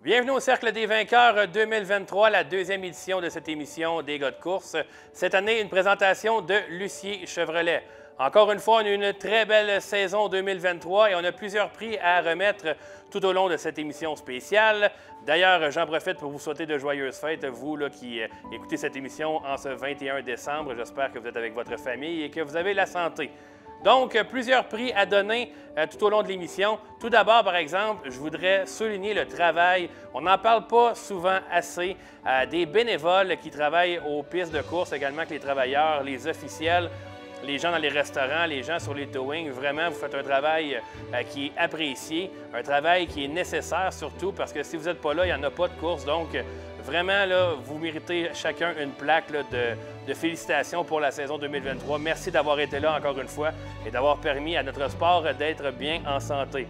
Bienvenue au Cercle des vainqueurs 2023, la deuxième édition de cette émission des gars de course. Cette année, une présentation de Lucier Chevrolet. Encore une fois, on a eu une très belle saison 2023 et on a plusieurs prix à remettre tout au long de cette émission spéciale. D'ailleurs, j'en profite pour vous souhaiter de joyeuses fêtes, vous là, qui écoutez cette émission en ce 21 décembre. J'espère que vous êtes avec votre famille et que vous avez la santé. Donc, plusieurs prix à donner tout au long de l'émission. Tout d'abord, par exemple, je voudrais souligner le travail. On n'en parle pas souvent assez des bénévoles qui travaillent aux pistes de course, également que les travailleurs, les officiels, les gens dans les restaurants, les gens sur les towings. Vraiment, vous faites un travail qui est apprécié, un travail qui est nécessaire surtout parce que si vous n'êtes pas là, il n'y en a pas de course. Donc, vraiment, là, vous méritez chacun une plaque là, de félicitations pour la saison 2023. Merci d'avoir été là encore une fois et d'avoir permis à notre sport d'être bien en santé.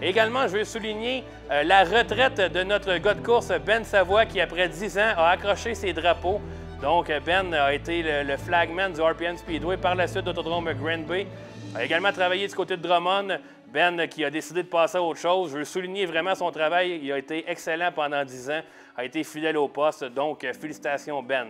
Et également, je veux souligner la retraite de notre gars de course, Ben Savoie, qui, après 10 ans, a accroché ses drapeaux. Donc, Ben a été le flagman du RPM Speedway, par la suite d'Autodrome Granby. A également travaillé du côté de Drummond. Ben qui a décidé de passer à autre chose. Je veux souligner vraiment son travail. Il a été excellent pendant 10 ans, a été fidèle au poste. Donc, félicitations, Ben.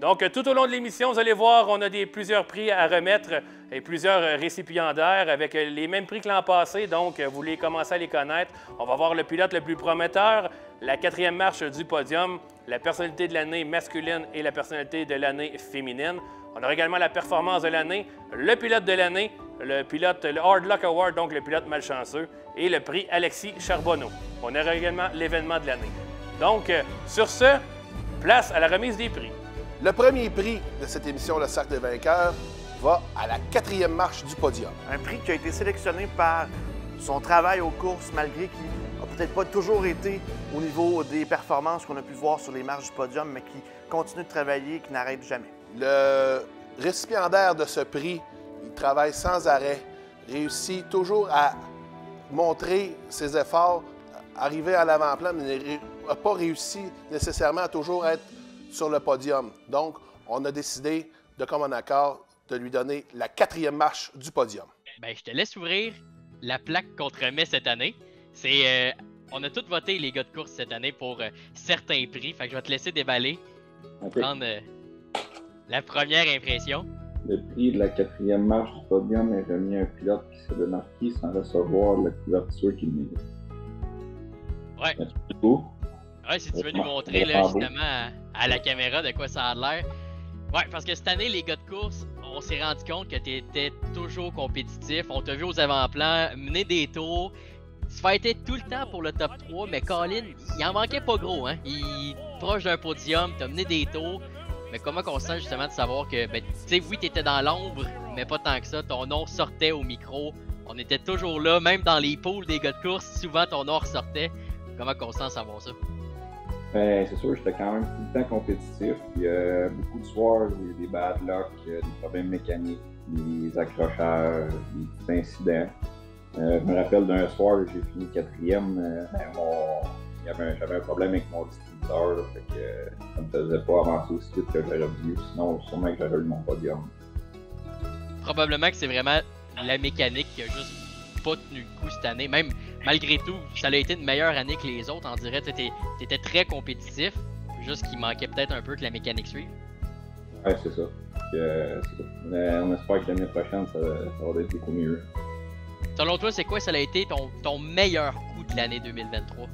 Donc, tout au long de l'émission, vous allez voir, on a plusieurs prix à remettre et plusieurs récipiendaires avec les mêmes prix que l'an passé. Donc, vous voulez commencer à les connaître. On va voir le pilote le plus prometteur, la 4e marche du podium, la personnalité de l'année masculine et la personnalité de l'année féminine. On aura également la performance de l'année, le pilote de l'année, le Hard Luck Award, donc le pilote malchanceux, et le prix Alexis Charbonneau. On aura également l'événement de l'année. Donc, sur ce, place à la remise des prix. Le premier prix de cette émission, le Cercle des vainqueurs, va à la 4e marche du podium. Un prix qui a été sélectionné par son travail aux courses, malgré qu'il n'a peut-être pas toujours été au niveau des performances qu'on a pu voir sur les marches du podium, mais qui continue de travailler et qui n'arrête jamais. Le récipiendaire de ce prix, il travaille sans arrêt, réussit toujours à montrer ses efforts, arriver à l'avant-plan, mais n'a pas réussi nécessairement à toujours être sur le podium. Donc, on a décidé, de commun accord, de lui donner la 4e marche du podium. Bien, je te laisse ouvrir la plaque qu'on te remet cette année. On a tous voté, les gars de course, cette année pour certains prix. Fait que je vais te laisser déballer, prendre la première impression. Le prix de la 4e marche du podium est remis à un pilote qui s'est démarqué sans recevoir la couverture qu'il mérite. Ouais. Merci beaucoup. Ouais, si tu veux nous montrer là, justement à la caméra de quoi ça a l'air. Ouais, parce que cette année, les gars de course, on s'est rendu compte que tu étais toujours compétitif. On t'a vu aux avant-plans mener des tours. Tu fightais tout le temps pour le top 3, mais Colin, il en manquait pas gros, hein. Il proche d'un podium, t'as mené des tours. Mais comment on se sent justement de savoir que, ben, tu sais, oui, t'étais dans l'ombre, mais pas tant que ça. Ton nom sortait au micro. On était toujours là, même dans les pools des gars de course, souvent ton nom ressortait. Comment on se sent de savoir ça? Ben, c'est sûr, j'étais quand même tout le temps compétitif. Puis, beaucoup de soirs, j'ai eu des bad luck, des problèmes mécaniques, des accrochages, des petits incidents. Je me rappelle d'un soir où j'ai fini 4e. J'avais un problème avec mon distributeur, là, fait que ça me faisait pas avancer aussi vite que j'aurais voulu. Sinon, sûrement que j'aurais eu mon podium. Probablement que c'est vraiment la mécanique qui a juste pas tenu le coup cette année. Même malgré tout, ça a été une meilleure année que les autres. On dirait que t'étais très compétitif. Juste qu'il manquait peut-être un peu que la mécanique suive. Ouais, c'est ça. On espère que l'année prochaine, ça va être beaucoup mieux. Selon toi, c'est quoi ça a été ton meilleur coup de l'année 2023?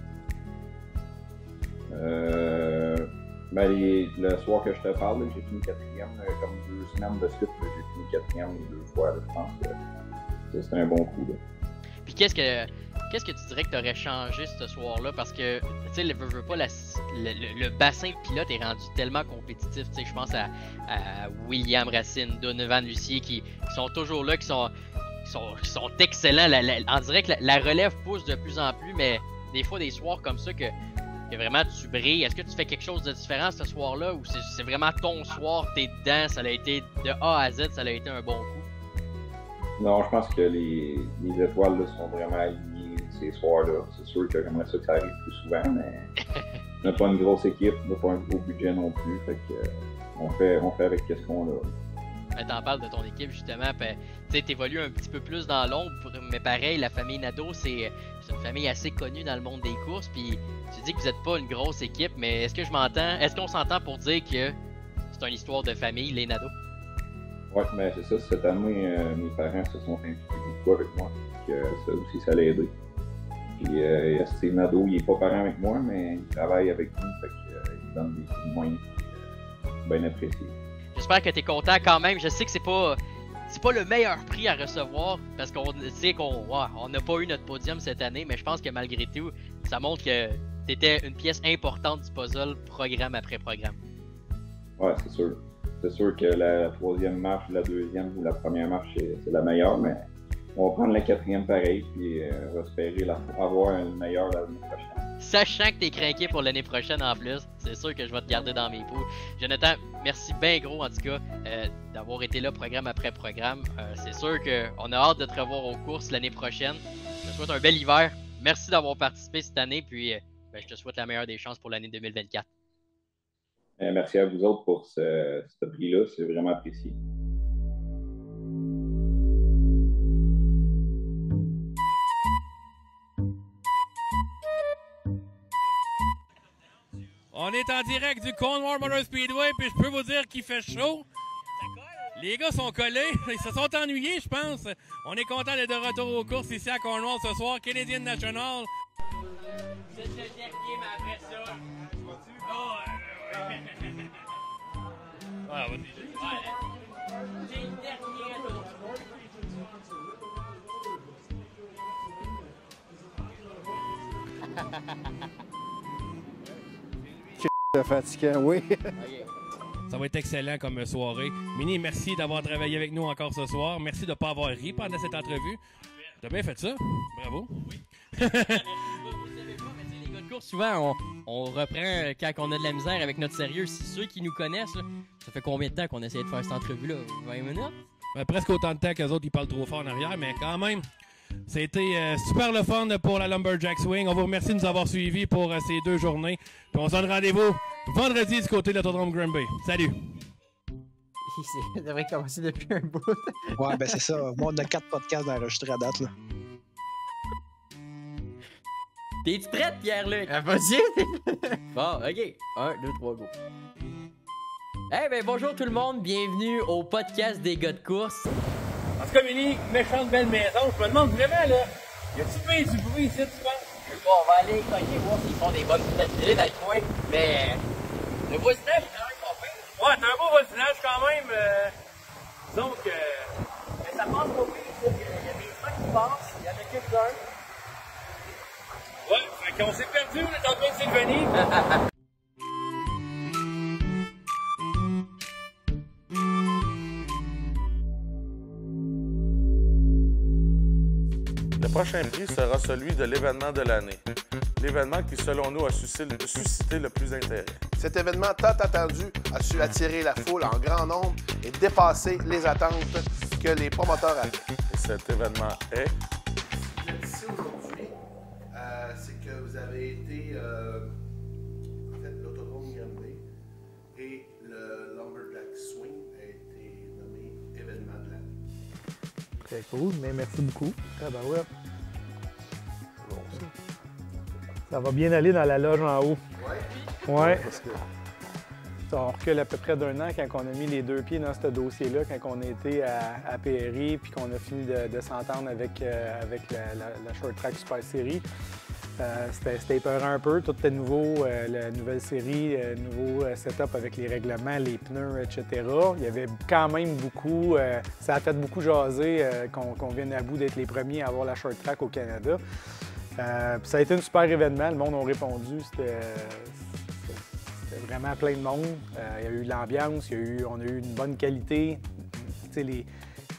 Le soir que je te parle, j'ai fini 4e. Comme 2 semaines de suite, j'ai fini 4e 2 fois. Là, je pense que c'était un bon coup. Là. Puis qu'est-ce que tu dirais que tu aurais changé ce soir-là? Parce que, tu sais, le bassin de pilote est rendu tellement compétitif. Tu sais, je pense à William Racine, Donovan Lucier, qui sont toujours là, qui sont excellents. On dirait que la relève pousse de plus en plus, mais des fois, des soirs comme ça que vraiment tu brilles. Est-ce que tu fais quelque chose de différent ce soir-là ou c'est vraiment ton soir, t'es dedans, ça a été de A à Z, ça a été un bon coup? Non, je pense que les étoiles là, sont vraiment alignées ces soirs-là. C'est sûr que j'aimerais ça que ça arrive plus souvent, mais on n'a pas une grosse équipe, on n'a pas un gros budget non plus. Fait que on fait avec ce qu'on a. t'en parles de ton équipe justement, tu évolues un petit peu plus dans l'ombre, mais pareil, la famille Nadeau, c'est une famille assez connue dans le monde des courses, puis tu dis que vous n'êtes pas une grosse équipe, mais est-ce qu'on s'entend pour dire que c'est une histoire de famille, les Nadeau? Oui, mais c'est ça, cette année, mes parents se sont impliqués beaucoup avec moi, donc ça aussi, ça l'a aidé. Puis Steve Nadeau, il n'est pas parent avec moi, mais il travaille avec nous, fait qu'il donne des coups de main, bien apprécié. J'espère que tu es content quand même. Je sais que c'est pas le meilleur prix à recevoir parce qu'on sait qu'on n'a pas eu notre podium cette année, mais je pense que malgré tout, ça montre que tu étais une pièce importante du puzzle programme après programme. Ouais, c'est sûr. C'est sûr que la troisième marche, la deuxième ou la première marche, c'est la meilleure, mais on va prendre la quatrième pareil, puis on va espérer avoir une meilleure l'année prochaine. Sachant que t'es craqué pour l'année prochaine en plus, c'est sûr que je vais te garder dans mes poules. Jonathan, merci bien gros en tout cas d'avoir été là programme après programme. C'est sûr qu'on a hâte de te revoir aux courses l'année prochaine. Je te souhaite un bel hiver. Merci d'avoir participé cette année, puis je te souhaite la meilleure des chances pour l'année 2024. Merci à vous autres pour ce prix-là, c'est vraiment apprécié. On est en direct du Cornwall Motor Speedway, puis je peux vous dire qu'il fait chaud. Les gars sont collés, ils se sont ennuyés, je pense. On est content d'être de retour aux courses ici à Cornwall ce soir, Canadian National. C'est le dernier, mais après ça... Ah, vas-y. C'est le dernier, C'est fatigant, oui. Ça va être excellent comme soirée. Mini, merci d'avoir travaillé avec nous encore ce soir. Merci de ne pas avoir ri pendant cette entrevue. T'as bien fait ça. Bravo. Oui. Vous savez pas, mais les gars de course, souvent, on reprend quand on a de la misère avec notre sérieux. Si ceux qui nous connaissent, là, ça fait combien de temps qu'on essaie de faire cette entrevue-là? 20 minutes? Presque autant de temps qu'eux autres, ils parlent trop fort en arrière, mais quand même... C'était super le fun pour la Lumberjack Swing. On vous remercie de nous avoir suivis pour ces 2 journées. Puis on se donne rendez-vous vendredi du côté de l'autodrome Granby. Salut! Ça devrait commencer depuis un bout. Ouais, ben c'est ça. Moi, on a 4 podcasts d'enregistrer à date, là. T'es-tu prête, Pierre-Luc? Vas-y! Bon, OK. 1, 2, 3, go. Bonjour tout le monde. Bienvenue au podcast des gars de course. En tout cas, Mini, méchante belle maison. Je me demande vraiment, là, y a-tu bien du bruit ici, tu penses? Bon, on va aller cogner, voir s'ils font des bonnes petites dans le coin. Mais le voisinage est quand même pas pire. Ouais, c'est un beau voisinage quand même. Disons que mais ça passe pas pire. Il y a des gens qui passent, il y en a quelques-uns. Ouais, fait qu'on s'est perdu, on est en train de s'éloigner. Le prochain prix sera celui de l'événement de l'année. L'événement qui, selon nous, a suscité le plus d'intérêt. Cet événement tant attendu a su attirer la foule en grand nombre et dépasser les attentes que les promoteurs avaient. Et cet événement est... Ici aujourd'hui, c'est que vous avez été, en fait, l'autodrome Granby et le Lumberjack Swing a été nommé événement de l'année. Très cool, mais merci beaucoup. Ah ben ouais. Ça va bien aller dans la loge en haut. Oui? Ouais. Parce que... On recule à peu près d'1 an quand on a mis les 2 pieds dans ce dossier-là, quand on a été à PRI puis qu'on a fini de s'entendre avec la Short Track Super Series. C'était épeurant un peu, tout était nouveau, la nouvelle série, nouveau setup avec les règlements, les pneus, etc. Il y avait quand même beaucoup, ça a fait beaucoup jaser qu'on vienne à bout d'être les premiers à avoir la Short Track au Canada. Ça a été un super événement, le monde a répondu, c'était vraiment plein de monde. Il y a eu de l'ambiance, on a eu une bonne qualité. Les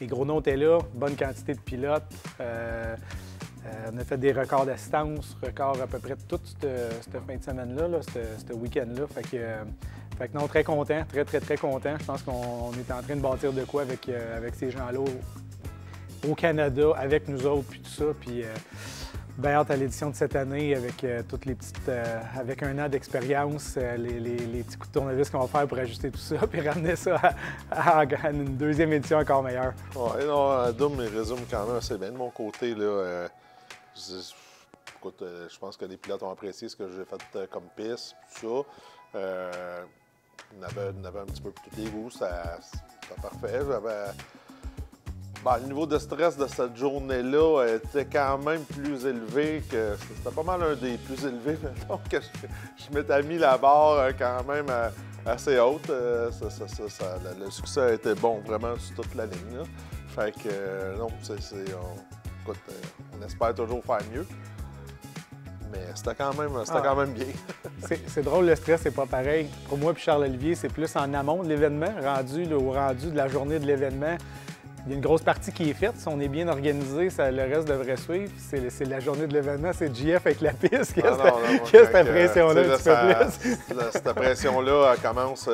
gros noms étaient là, bonne quantité de pilotes. On a fait des records d'assistance, records à peu près toute cette fin de semaine-là, ce week-end-là. Fait que non, très content, très content. Je pense qu'on est en train de bâtir de quoi avec ces gens-là au Canada, avec nous autres, puis tout ça. Puis Bien hâte à l'édition de cette année avec toutes les petites, avec un an d'expérience, les petits coups de tournevis qu'on va faire pour ajuster tout ça, puis ramener ça à une deuxième édition encore meilleure. Ouais, non, Doom il résume quand même assez bien de mon côté. Là, écoute, je pense que les pilotes ont apprécié ce que j'ai fait comme piste, tout ça. On avait un petit peu pour tous les goûts, c'était parfait. Le niveau de stress de cette journée-là était quand même plus élevé que. C'était pas mal un des plus élevés, mettons, que je m'étais mis la barre quand même assez haute. Le succès a été bon vraiment sur toute la ligne. Là. Fait que, non, écoute, on espère toujours faire mieux. Mais c'était quand même bien. C'est drôle, le stress, c'est pas pareil. Pour moi et Charles-Olivier, c'est plus en amont de l'événement, rendu de la journée de l'événement. Il y a une grosse partie qui est faite. Si on est bien organisé, le reste devrait suivre. C'est la journée de l'événement, c'est JF avec la piste qui a cette pression-là un petit peu plus. Cette pression-là, elle commence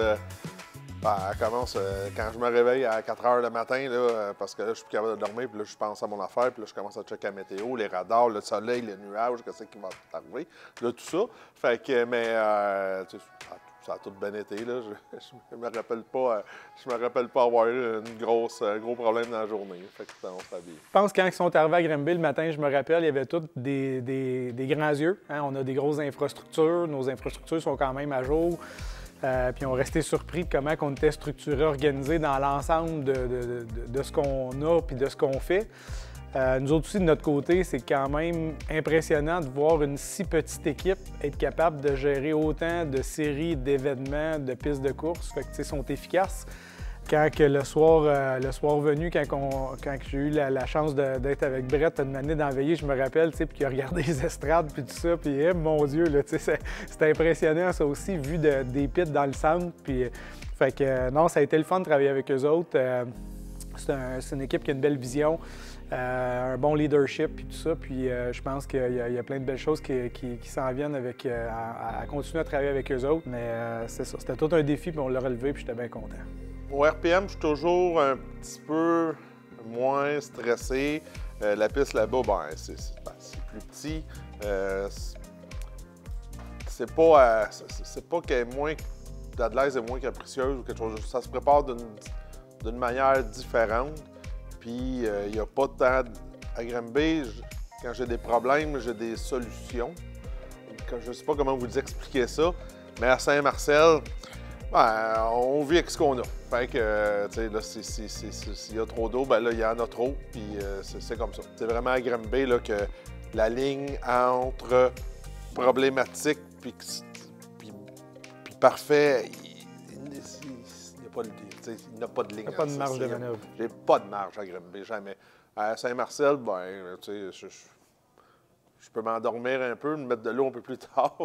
quand je me réveille à 4 h le matin, là, parce que là, je suis plus capable de dormir, puis là, je pense à mon affaire, puis là, je commence à checker la météo, les radars, le soleil, les nuages, qu'est-ce qui va arriver, là, tout ça. Fait que, ça a tout bien été, là. Je me rappelle pas avoir eu un gros problème dans la journée. Fait que on s'est bien. Je pense que quand ils sont arrivés à Granby le matin, je me rappelle, il y avait tous des grands yeux. Hein? On a des grosses infrastructures. Nos infrastructures sont quand même à jour. Puis on restait surpris de comment on était structuré, organisé dans l'ensemble de ce qu'on a puis de ce qu'on fait. Nous autres aussi, de notre côté, c'est quand même impressionnant de voir une si petite équipe être capable de gérer autant de séries, d'événements, de pistes de course. Fait que, ils sont efficaces. Quand que le soir venu, quand j'ai eu la chance d'être avec Brett une année dans la veillée, je me rappelle, puis qu'il a regardé les estrades, puis tout ça, puis mon Dieu, c'était impressionnant ça aussi, vu des pits dans le centre. Puis, fait que non, ça a été le fun de travailler avec eux autres. C'est une équipe qui a une belle vision. Un bon leadership et tout ça. Puis je pense qu'il y a plein de belles choses qui s'en viennent à continuer à travailler avec eux autres. Mais c'est ça, c'était tout un défi, puis on l'a relevé, puis j'étais bien content. Au RPM, je suis toujours un petit peu moins stressé. La piste là-bas, c'est plus petit. C'est pas qu'elle est moins. L'Adelaide est moins capricieuse ou quelque chose. Ça se prépare d'une manière différente. Puis, il n'y a pas de temps à Granby. Quand j'ai des problèmes, j'ai des solutions. Je ne sais pas comment vous expliquer ça, mais à Saint-Marcel, on vit avec ce qu'on a. Fait que, tu sais, là, s'il y a trop d'eau, ben là, il y en a trop, puis c'est comme ça. C'est vraiment à Granby là, que la ligne entre problématique puis parfait, il n'y a pas de ligne. Il n'y a pas de marge de manœuvre. J'ai pas de marge à Granby, jamais. À Saint-Marcel, tu sais, je peux m'endormir un peu, me mettre de l'eau un peu plus tard,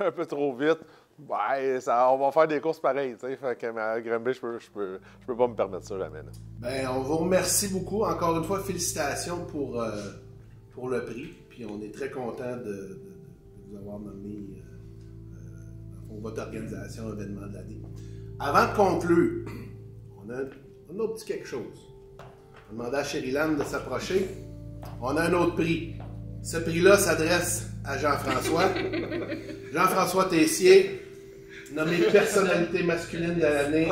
un peu trop vite. On va faire des courses pareilles, tu sais. Fait que à Granby, je peux pas me permettre ça jamais. Là. Bien, on vous remercie beaucoup. Encore une fois, félicitations pour le prix. Puis on est très content de vous avoir nommé pour votre organisation événement de l'année. Avant de conclure, on a un autre petit quelque chose. On va demander à Sherry-Lan de s'approcher. On a un autre prix. Ce prix-là s'adresse à Jean-François. Jean-François Tessier, nommé personnalité masculine de l'année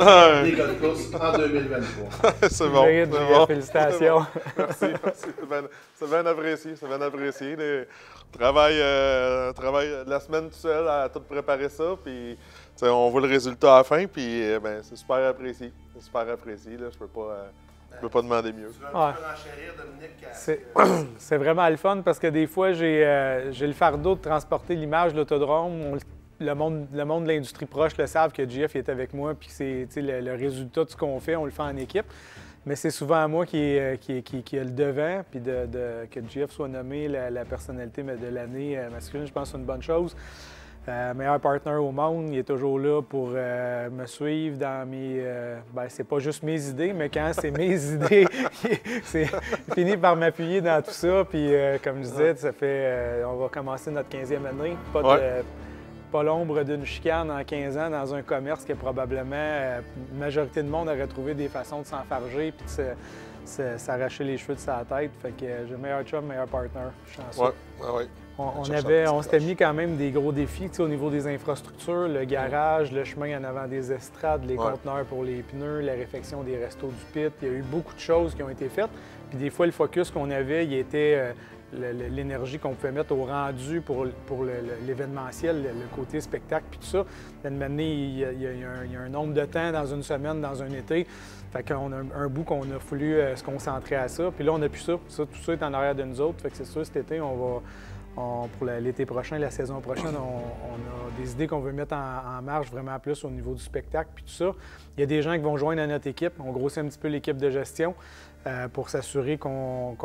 des gars de course en 2023. C'est bon. Félicitations. Merci. C'est bien apprécié. C'est bien apprécié. Travaille la semaine tout seul à tout préparer ça. Puis on voit le résultat à la fin. Puis c'est super apprécié. C'est super apprécié. Là. Je peux pas demander mieux. Tu veux un peu renchérir, Dominique? C'est vraiment le fun parce que des fois, j'ai le fardeau de transporter l'image de l'autodrome. Le monde de l'industrie proche le savent que JF est avec moi puis c'est le résultat de ce qu'on fait, on le fait en équipe. Mais c'est souvent à moi qui a le devant, puis que JF soit nommé la personnalité de l'année masculine, je pense que c'est une bonne chose. Meilleur partner au monde, il est toujours là pour me suivre dans mes... c'est pas juste mes idées, mais quand c'est mes idées, il finit par m'appuyer dans tout ça. Puis comme je disais, ça fait... on va commencer notre 15e année. Pas l'ombre d'une chicane en 15 ans dans un commerce que probablement la majorité du monde aurait trouvé des façons de s'enfarger puis s'arracher les cheveux de sa tête. Fait que j'ai meilleur chum, meilleur partner. Je suis chanceux. Ouais. On s'était mis quand même des gros défis au niveau des infrastructures, le garage, le chemin en avant des estrades, les conteneurs pour les pneus, la réfection des restos du pit. Il y a eu beaucoup de choses qui ont été faites. Puis des fois, le focus qu'on avait, il était l'énergie qu'on pouvait mettre au rendu pour l'événementiel, le côté spectacle, puis tout ça. D'une manière, il y a un nombre de temps dans une semaine, dans un été. Fait qu'on a un bout qu'on a voulu se concentrer à ça. Puis là, on n'a plus ça. Tout ça est en arrière de nous autres. Fait que c'est sûr, cet été, pour l'été prochain, la saison prochaine, on a des idées qu'on veut mettre en marche vraiment plus au niveau du spectacle puis tout ça. Il y a des gens qui vont joindre à notre équipe. On grossit un petit peu l'équipe de gestion pour s'assurer qu'on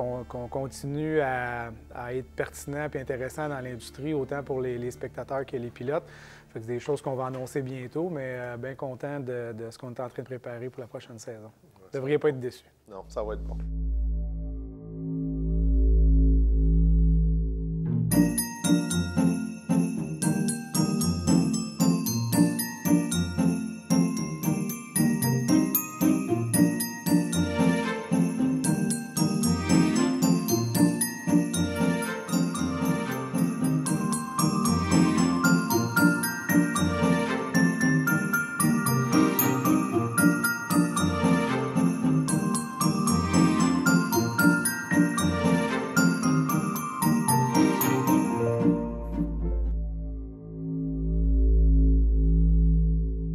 continue à être pertinent et intéressant dans l'industrie, autant pour les spectateurs que les pilotes. Fait que c'est des choses qu'on va annoncer bientôt, mais bien content de ce qu'on est en train de préparer pour la prochaine saison. Vous ne devriez pas être déçus. Non, ça va être bon.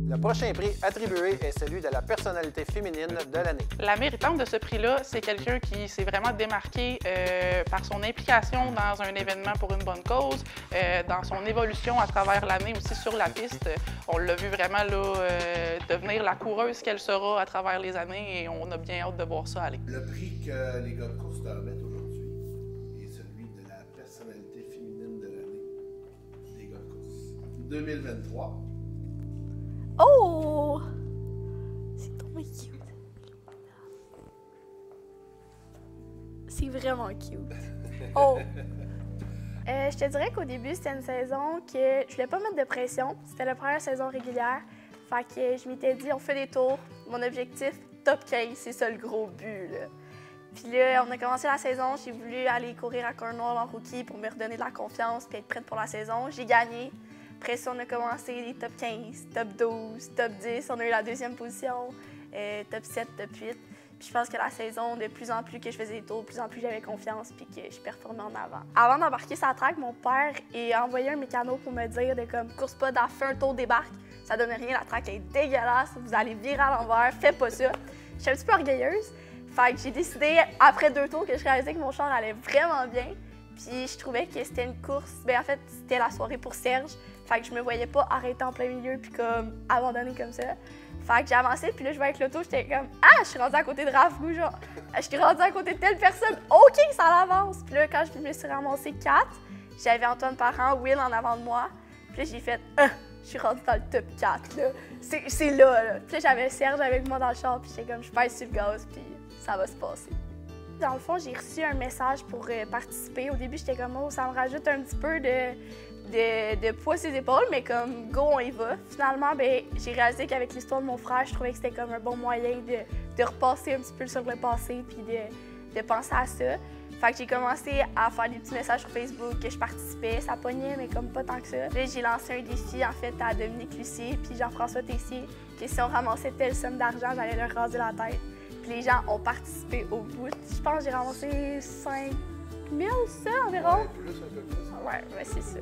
Le prochain prix attribué est celui de la personnalité féminine de l'année. La méritante de ce prix-là, c'est quelqu'un qui s'est vraiment démarqué par son implication dans un événement pour une bonne cause, dans son évolution à travers l'année aussi sur la piste. On l'a vu vraiment là, devenir la coureuse qu'elle sera à travers les années et on a bien hâte de voir ça aller. Le prix que les gars de course te remettent aujourd'hui est celui de la personnalité féminine de l'année des gars de course. 2023. Oh! C'est trop cute. C'est vraiment cute. Oh! Je te dirais qu'au début, c'était une saison que je voulais pas mettre de pression. C'était la première saison régulière. Fait que je m'étais dit, on fait des tours. Mon objectif, top 15, c'est ça le gros but, là. Puis là, on a commencé la saison. J'ai voulu aller courir à Cornwall en rookie pour me redonner de la confiance puis être prête pour la saison. J'ai gagné. Après ça, on a commencé les top 15, top 12, top 10. On a eu la deuxième position, top 7, top 8. Puis je pense que la saison, de plus en plus que je faisais des tours, de plus en plus j'avais confiance puis que je performais en avant. Avant d'embarquer sur la track, mon père a envoyé un mécano pour me dire de comme course pas, fais un tour, débarque. Ça donne rien, la track est dégueulasse, vous allez virer à l'envers, fais pas ça. J'étais un petit peu orgueilleuse. Fait que j'ai décidé, après 2 tours, que je réalisais que mon char allait vraiment bien. Puis je trouvais que c'était une course, bien en fait, c'était la soirée pour Serge. Fait que je me voyais pas arrêter en plein milieu puis comme abandonner comme ça. Fait que j'ai avancé, puis là, je vais avec l'auto, j'étais comme « Ah, je suis rendue à côté de Rafou, genre, je suis rendue à côté de telle personne, OK, ça l'avance! » Puis là, quand je me suis ramassée 4, j'avais Antoine Parent, Will en avant de moi. Puis là, j'ai fait « je suis rendue dans le top 4, là. C'est là. Puis là, j'avais Serge avec moi dans le char, puis j'étais comme « Je pèse sur le gaz, puis ça va se passer. » Dans le fond, j'ai reçu un message pour participer. Au début, j'étais comme « Oh, ça me rajoute un petit peu de poids sur les épaules, mais comme go, on y va. » Finalement, ben, j'ai réalisé qu'avec l'histoire de mon frère, je trouvais que c'était comme un bon moyen de repasser un petit peu sur le passé puis de penser à ça. Fait que j'ai commencé à faire des petits messages sur Facebook que je participais, ça pognait, mais comme pas tant que ça. Là, j'ai lancé un défi en fait à Dominique Lucier puis Jean-François Tessier, que si on ramassait telle somme d'argent, j'allais leur raser la tête. Puis les gens ont participé au bout. Je pense que j'ai ramassé 5 000, ça environ. Ouais, plus, un peu plus. Ouais, c'est ça.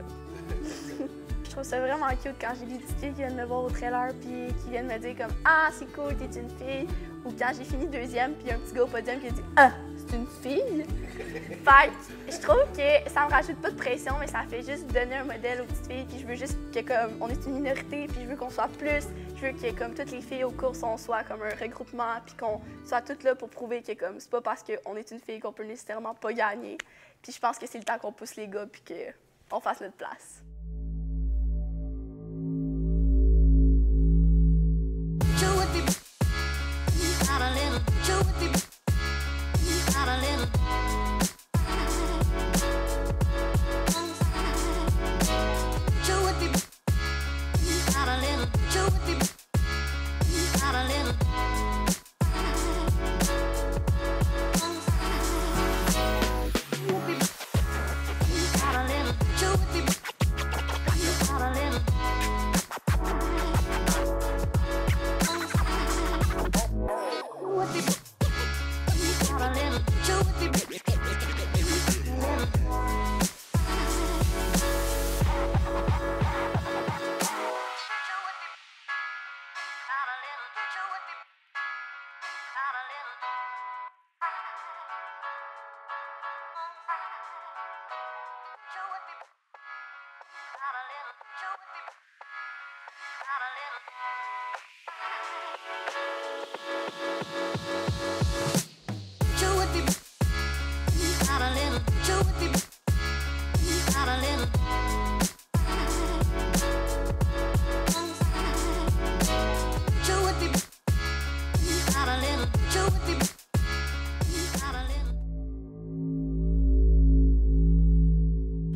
Je trouve ça vraiment cute quand j'ai des petites filles qui viennent me voir au trailer puis qui viennent me dire comme « Ah, c'est cool, t'es une fille ». Ou quand j'ai fini 2e puis il y a un petit gars au podium qui a dit « Ah, c'est une fille ». Fait que je trouve que ça me rajoute pas de pression, mais ça fait juste donner un modèle aux petites filles. Puis je veux juste que comme on est une minorité, puis je veux qu'on soit plus. Je veux que comme toutes les filles aux courses, on soit comme un regroupement, puis qu'on soit toutes là pour prouver que comme c'est pas parce qu'on est une fille qu'on peut nécessairement pas gagner. Puis je pense que c'est le temps qu'on pousse les gars puis qu'on fasse notre place.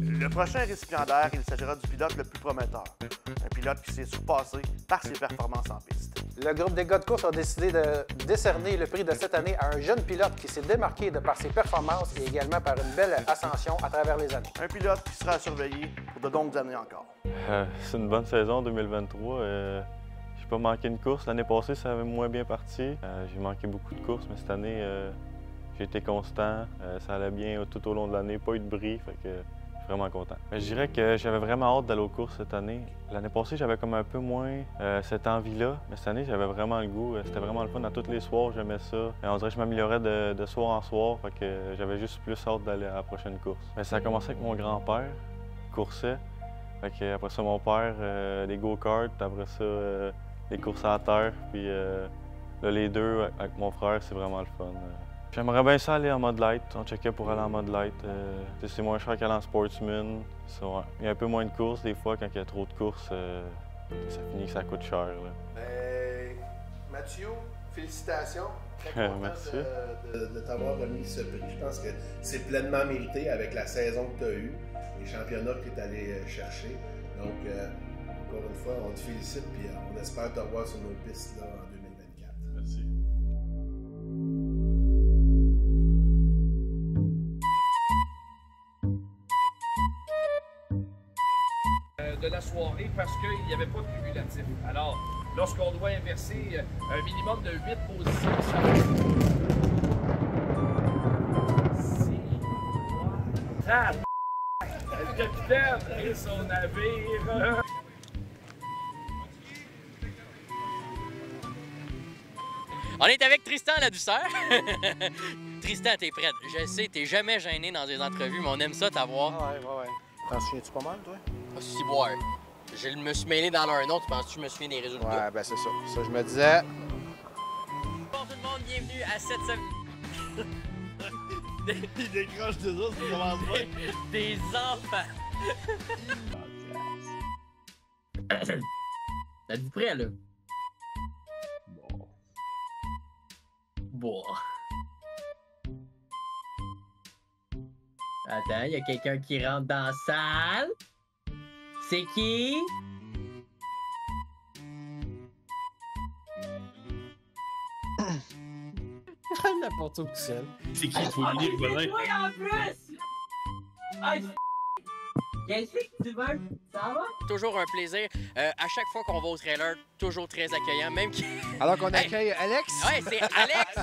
Le prochain récipiendaire, il s'agira du pilote le plus prometteur. Un pilote qui s'est surpassé par ses performances en piste. Le groupe des gars de course a décidé de décerner le prix de cette année à un jeune pilote qui s'est démarqué de par ses performances et également par une belle ascension à travers les années. Un pilote qui sera à surveiller pour de longues années encore. C'est une bonne saison 2023. J'ai pas manqué une course. L'année passée, ça avait moins bien parti. J'ai manqué beaucoup de courses, mais cette année, j'ai été constant. Ça allait bien tout au long de l'année, pas eu de bris. Fait que je suis vraiment content. Mais je dirais que j'avais vraiment hâte d'aller aux courses cette année. L'année passée, j'avais comme un peu moins cette envie-là, mais cette année, j'avais vraiment le goût. C'était vraiment le fun. À tous les soirs, j'aimais ça. Et on dirait que je m'améliorais de soir en soir, fait que j'avais juste plus hâte d'aller à la prochaine course. Mais ça a commencé avec mon grand-père, qui coursait. Fait que, après ça, mon père, les go-karts, après ça, les courses à terre. Puis là, les deux, avec mon frère, c'est vraiment le fun. J'aimerais bien ça aller en mode light. On checkait pour aller en mode light. C'est moins cher qu'aller en sportsman. Ça, ouais. Il y a un peu moins de courses des fois. Quand il y a trop de courses, ça finit que ça coûte cher. Là. Mathieu, félicitations. Merci. De t'avoir remis ce prix. Je pense que c'est pleinement mérité avec la saison que tu as eue, les championnats que tu es allé chercher. Donc, encore une fois, on te félicite et on espère te revoir sur nos pistes là, en 2024. Merci. De la soirée parce qu'il n'y avait pas de cumulatif. Alors, lorsqu'on doit inverser un minimum de 8 positions, ça va. Le capitaine et son navire. On est avec Tristan la douceur. Tristan, t'es prête. Je sais, t'es jamais gêné dans des entrevues, mais on aime ça t'avoir. Ouais. T'en souviens-tu pas mal, toi? Ah, si, boire. Je me suis mêlé dans l'un autre. Penses-tu que je me souviens des résultats? Ouais, ben c'est ça. Ça, je me disais. Bonjour tout le monde, bienvenue à cette semaine. Il décroche des autres, ça commence bien. Des enfants. Êtes-vous prêts, là? Bon. Attends, il y a quelqu'un qui rentre dans la salle. C'est qui? N'importe où seul. C'est qui faut oublier le voisin? Oui, en plus! Qu'est-ce que tu veux? Ça va? Toujours un plaisir. À chaque fois qu'on va au trailer, toujours très accueillant. Même qui... Alors qu'on accueille Alex? Ouais, c'est Alex!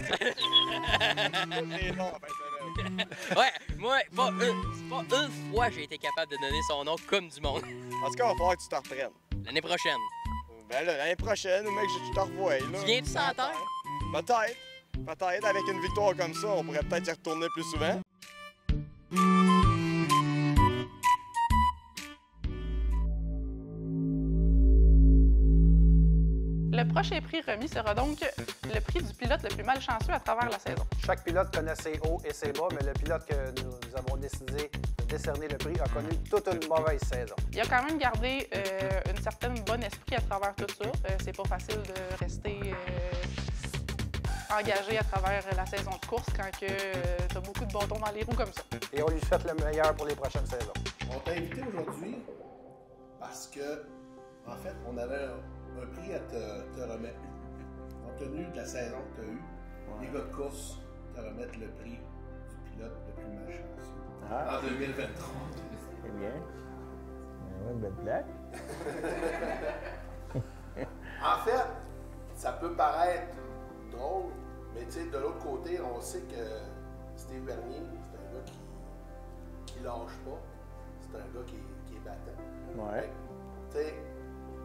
Ouais, moi, pas une fois j'ai été capable de donner son nom comme du monde. En tout cas, il va falloir que tu te reprennes. L'année prochaine. Ben là, l'année prochaine, mec, je te revois. Là. Tu viens-tu sans terre? Peut-être. Peut-être, avec une victoire comme ça, on pourrait peut-être y retourner plus souvent. Le prochain prix remis sera donc le prix du pilote le plus malchanceux à travers la saison. Chaque pilote connaît ses hauts et ses bas, mais le pilote que nous avons décidé de décerner le prix a connu toute une mauvaise saison. Il a quand même gardé une certaine bon esprit à travers tout ça. C'est pas facile de rester engagé à travers la saison de course quand tu as beaucoup de bâtons dans les roues comme ça. Et on lui souhaite le meilleur pour les prochaines saisons. On t'a invité aujourd'hui parce que, en fait, on avait un prix à te remettre. Compte tenu de la saison que tu as eue, les gars de course te remettent le prix du pilote le plus malchanceux en 2023. C'est bien. Ouais, belle blague. En fait, ça peut paraître drôle, mais tu sais, de l'autre côté, on sait que Steve Bernier, c'est un gars qui lâche pas. C'est un gars qui est battant. Ouais. Tu sais,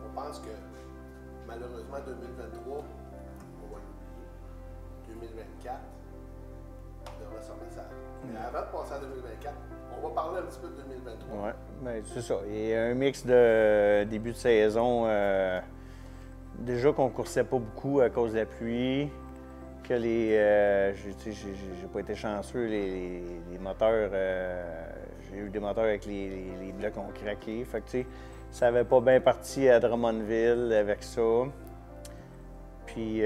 on pense que malheureusement, 2023, on va l'oublier. 2024, on devrait se remettre ça. Mais avant de passer à 2024, on va parler un petit peu de 2023. Ouais, ben, c'est ça. Il y a un mix de début de saison. Déjà qu'on ne coursait pas beaucoup à cause de la pluie. que j'ai pas été chanceux. Les moteurs, j'ai eu des moteurs avec les blocs ont craqué. Fait que, tu sais, ça avait pas bien parti à Drummondville avec ça. Puis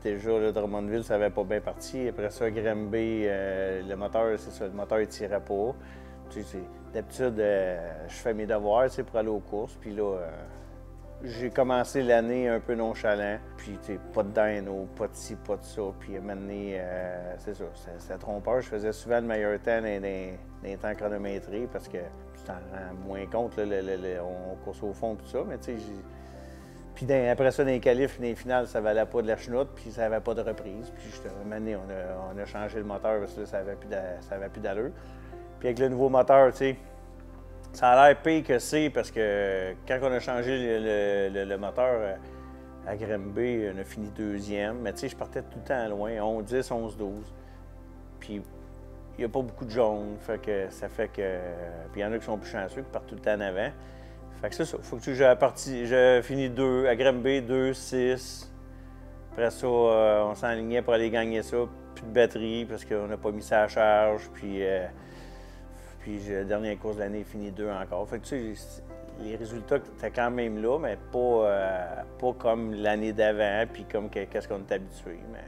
déjà, le Drummondville, ça avait pas bien parti. Après ça, Granby, le moteur, c'est ça, le moteur il tirait pas. Tu sais, d'habitude, je fais mes devoirs, tu sais, pour aller aux courses. Puis là, j'ai commencé l'année un peu nonchalant. Puis, tu sais, pas de dyno, pas de ci, pas de ça. Puis à un moment donné, c'est ça, c'était trompeur. Je faisais souvent le meilleur temps dans les temps chronométrés parce que tu t'en rends moins compte, là, on course au fond et tout ça. Mais tu sais, puis après ça, dans les qualifs, dans les finales, ça valait pas de la chenoute, puis ça n'avait pas de reprise. Puis à un moment donné, on a changé le moteur parce que là, ça avait plus d'allure. Puis avec le nouveau moteur, tu sais, ça a l'air pire que c'est parce que quand on a changé le moteur à Granby, on a fini deuxième. Mais tu sais, je partais tout le temps loin, 11-10, 11-12. Puis il n'y a pas beaucoup de jaunes, fait que ça fait que... Puis il y en a qui sont plus chanceux, qui partent tout le temps en avant. Fait que c'est ça, faut que j'ai fini 2, à Granby, 2, 6. Après ça, on s'enlignait pour aller gagner ça. Plus de batterie parce qu'on n'a pas mis ça à charge. Puis la dernière course de l'année, fini 2 encore. Fait que tu sais, les résultats étaient quand même là, mais pas comme l'année d'avant, puis comme qu'est-ce qu'on est habitué. Mais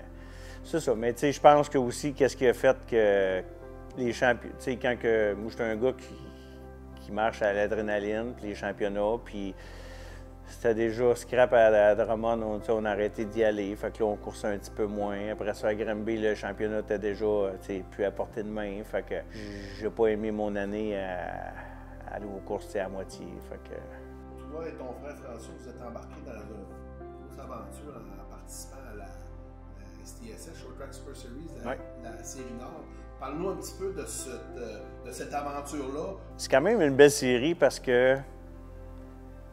c'est ça. Mais tu sais, je pense que aussi, qu'est-ce qui a fait que les champions... Tu sais, quand que... Moi, j'étais un gars qui marche à l'adrénaline, puis les championnats, puis c'était déjà scrap à Drummond, on a arrêté d'y aller, fait que là, on coursait un petit peu moins. Après ça, à Granby, le championnat était déjà plus à portée de main, fait que j'ai pas aimé mon année à aller aux courses à moitié, fait que... Toi et ton frère François, vous êtes embarqués dans une grosse aventure en participant à la STSS, Short Track Super Series, la série Nord. Parle-nous un petit peu de cette aventure-là. C'est quand même une belle série parce que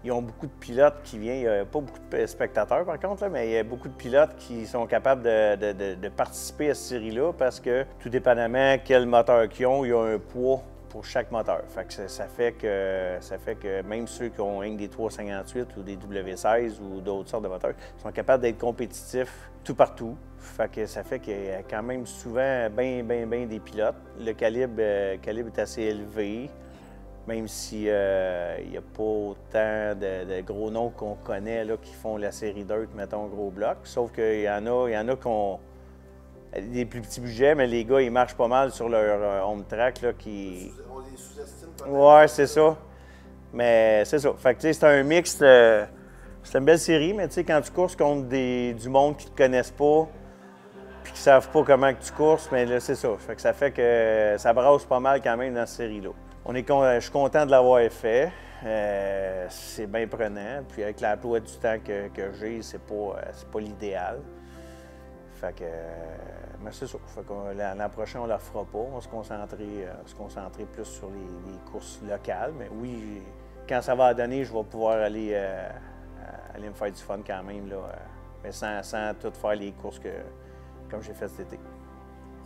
ils ont beaucoup de pilotes qui viennent. Il n'y a pas beaucoup de spectateurs, par contre, là, mais il y a beaucoup de pilotes qui sont capables de participer à cette série-là parce que, tout dépendamment quel moteur qu'ils ont, il y a un poids pour chaque moteur. Fait que ça fait que même ceux qui ont des 358 ou des W16 ou d'autres sortes de moteurs sont capables d'être compétitifs tout partout. Fait que ça fait qu'il y a quand même souvent bien des pilotes. Le calibre est assez élevé, même s'il n'y a pas autant de gros noms qu'on connaît là, qui font la série Dirt, mettons, gros bloc. Sauf qu'il y en a qui ont des plus petits budgets, mais les gars, ils marchent pas mal sur leur home track. Là, qui... On les sous-estime. Ouais, c'est ça. Mais c'est ça. Fait que c'est un mix. C'est une belle série, mais tu sais, quand tu courses contre du monde qui ne te connaissent pas, puis qui ne savent pas comment que tu courses, mais là, c'est ça. Fait que ça brasse pas mal quand même dans cette série-là. Je suis content de l'avoir fait. C'est bien prenant. Puis avec l'emploi du temps que j'ai, c'est pas l'idéal. Fait que, mais c'est ça. Fait que l'an prochain, on ne la refera pas. On va se concentrer plus sur les courses locales. Mais oui, quand ça va donner, je vais pouvoir aller me faire du fun quand même, là, mais sans tout faire les courses comme j'ai fait cet été.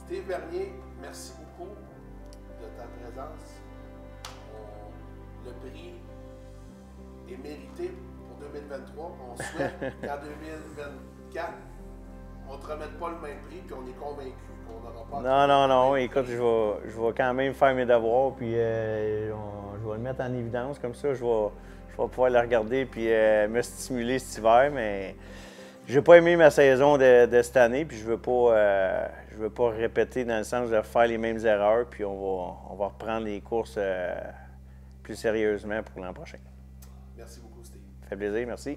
Steve Bernier, merci beaucoup de ta présence. Le prix est mérité pour 2023. On souhaite qu'en 2024, on ne te remette pas le même prix, puis on est convaincu qu'on n'aura pas... Non. Écoute, je vais quand même faire mes devoirs, puis je vais le mettre en évidence. Comme ça, je vais pouvoir le regarder puis me stimuler cet hiver, mais j'ai pas aimé ma saison de cette année, puis je veux pas répéter dans le sens de faire les mêmes erreurs, puis on va reprendre les courses plus sérieusement pour l'an prochain. Merci beaucoup, Steve. Ça fait plaisir, merci.